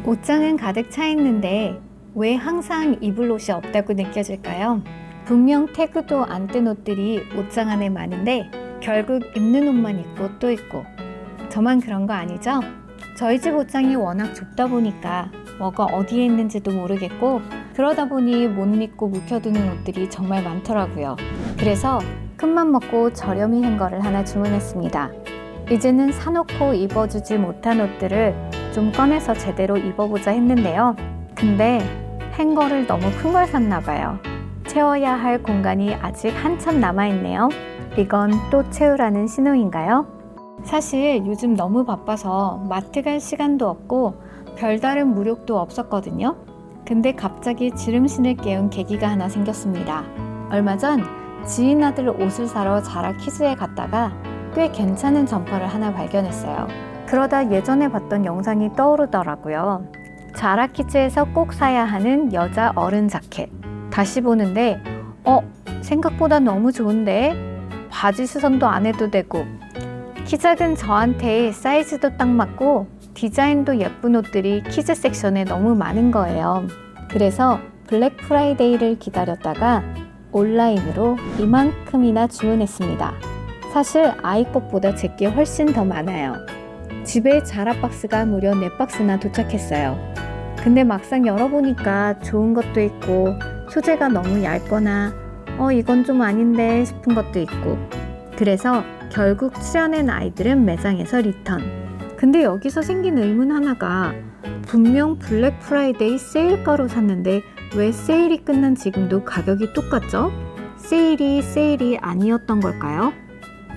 옷장은 가득 차 있는데 왜 항상 입을 옷이 없다고 느껴질까요? 분명 태그도 안 뗀 옷들이 옷장 안에 많은데 결국 입는 옷만 있고 또 있고. 저만 그런 거 아니죠? 저희 집 옷장이 워낙 좁다 보니까 뭐가 어디에 있는지도 모르겠고, 그러다 보니 못 입고 묵혀두는 옷들이 정말 많더라고요. 그래서 큰맘 먹고 저렴이 행거를 하나 주문했습니다. 이제는 사놓고 입어주지 못한 옷들을 좀 꺼내서 제대로 입어보자 했는데요. 근데 행거를 너무 큰 걸 샀나 봐요. 채워야 할 공간이 아직 한참 남아있네요. 이건 또 채우라는 신호인가요? 사실 요즘 너무 바빠서 마트 갈 시간도 없고 별다른 무력도 없었거든요. 근데 갑자기 지름신을 깨운 계기가 하나 생겼습니다. 얼마 전 지인 아들 옷을 사러 자라 키즈에 갔다가 꽤 괜찮은 점퍼를 하나 발견했어요. 그러다 예전에 봤던 영상이 떠오르더라고요. 자라 키즈에서 꼭 사야 하는 여자 어른 자켓. 다시 보는데 생각보다 너무 좋은데? 바지 수선도 안 해도 되고 키 작은 저한테 사이즈도 딱 맞고 디자인도 예쁜 옷들이 키즈 섹션에 너무 많은 거예요. 그래서 블랙 프라이데이를 기다렸다가 온라인으로 이만큼이나 주문했습니다. 사실 아이 것보다 제게 훨씬 더 많아요. 집에 자라 박스가 무려 4박스나 도착했어요. 근데 막상 열어보니까 좋은 것도 있고 소재가 너무 얇거나 이건 좀 아닌데 싶은 것도 있고, 그래서 결국 출연한 아이들은 매장에서 리턴. 근데 여기서 생긴 의문 하나가, 분명 블랙 프라이데이 세일가로 샀는데 왜 세일이 끝난 지금도 가격이 똑같죠? 세일이 아니었던 걸까요?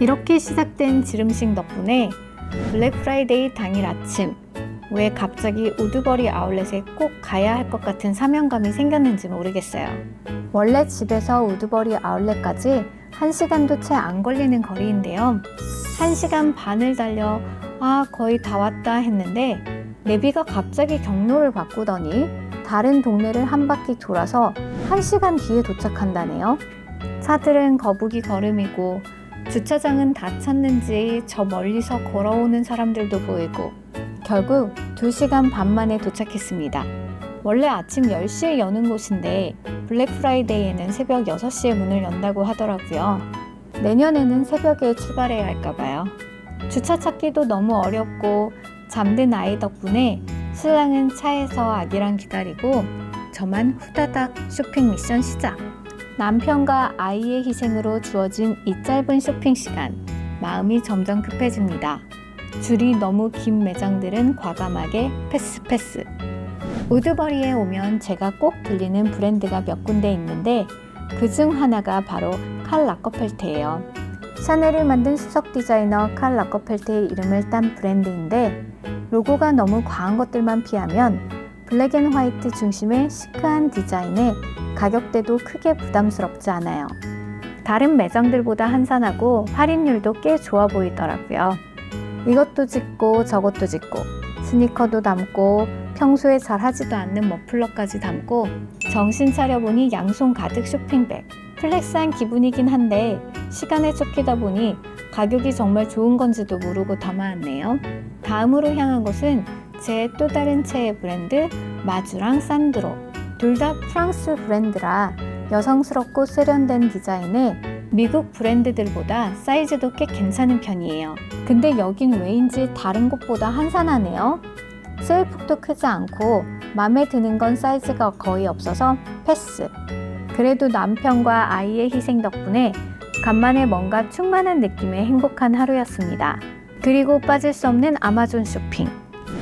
이렇게 시작된 지름식 덕분에 블랙 프라이데이 당일 아침, 왜 갑자기 우드버리 아울렛에 꼭 가야 할 것 같은 사명감이 생겼는지 모르겠어요. 원래 집에서 우드버리 아울렛까지 1시간도 채 안 걸리는 거리인데요. 1시간 반을 달려 거의 다 왔다 했는데 내비가 갑자기 경로를 바꾸더니 다른 동네를 한 바퀴 돌아서 1시간 뒤에 도착한다네요. 차들은 거북이 걸음이고 주차장은 다 찼는지 저 멀리서 걸어오는 사람들도 보이고 결국 2시간 반 만에 도착했습니다. 원래 아침 10시에 여는 곳인데 블랙 프라이데이에는 새벽 6시에 문을 연다고 하더라고요. 내년에는 새벽에 출발해야 할까 봐요. 주차 찾기도 너무 어렵고 잠든 아이 덕분에 신랑은 차에서 아기랑 기다리고 저만 후다닥 쇼핑 미션 시작. 남편과 아이의 희생으로 주어진 이 짧은 쇼핑 시간, 마음이 점점 급해집니다. 줄이 너무 긴 매장들은 과감하게 패스. 우드버리에 오면 제가 꼭 들리는 브랜드가 몇 군데 있는데 그중 하나가 바로 칼 라커펠트예요. 샤넬을 만든 수석 디자이너 칼 라커펠트의 이름을 딴 브랜드인데 로고가 너무 과한 것들만 피하면 블랙 앤 화이트 중심의 시크한 디자인에 가격대도 크게 부담스럽지 않아요. 다른 매장들보다 한산하고 할인율도 꽤 좋아 보이더라고요. 이것도 짓고 저것도 짓고 스니커도 담고 평소에 잘 하지도 않는 머플러까지 담고 정신 차려보니 양손 가득 쇼핑백. 플렉스한 기분이긴 한데 시간에 쫓기다 보니 가격이 정말 좋은 건지도 모르고 담아왔네요. 다음으로 향한 곳은 제 또 다른 최애 브랜드 마주랑 산드로. 둘 다 프랑스 브랜드라 여성스럽고 세련된 디자인에 미국 브랜드들보다 사이즈도 꽤 괜찮은 편이에요. 근데 여긴 왜인지 다른 곳보다 한산하네요. 세일폭도 크지 않고 마음에 드는 건 사이즈가 거의 없어서 패스. 그래도 남편과 아이의 희생 덕분에 간만에 뭔가 충만한 느낌의 행복한 하루였습니다. 그리고 빠질 수 없는 아마존 쇼핑.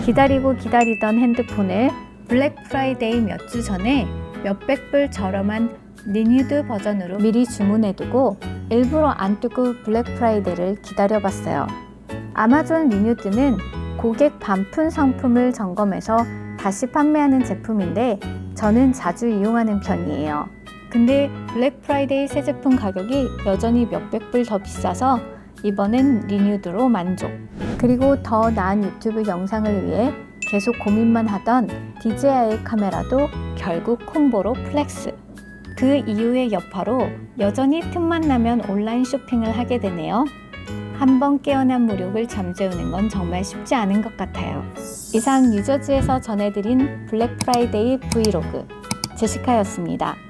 기다리고 기다리던 핸드폰을 블랙 프라이데이 몇 주 전에 몇백 불 저렴한 리뉴드 버전으로 미리 주문해두고 일부러 안 뜨고 블랙 프라이데이를 기다려봤어요. 아마존 리뉴드는 고객 반품 상품을 점검해서 다시 판매하는 제품인데 저는 자주 이용하는 편이에요. 근데 블랙 프라이데이 새 제품 가격이 여전히 몇백 불 더 비싸서 이번엔 리뉴드로 만족. 그리고 더 나은 유튜브 영상을 위해 계속 고민만 하던 DJI 카메라도 결국 콤보로 플렉스. 그 이후의 여파로 여전히 틈만 나면 온라인 쇼핑을 하게 되네요. 한번 깨어난 무력을 잠재우는 건 정말 쉽지 않은 것 같아요. 이상 뉴저지에서 전해드린 블랙 프라이데이 브이로그 제시카였습니다.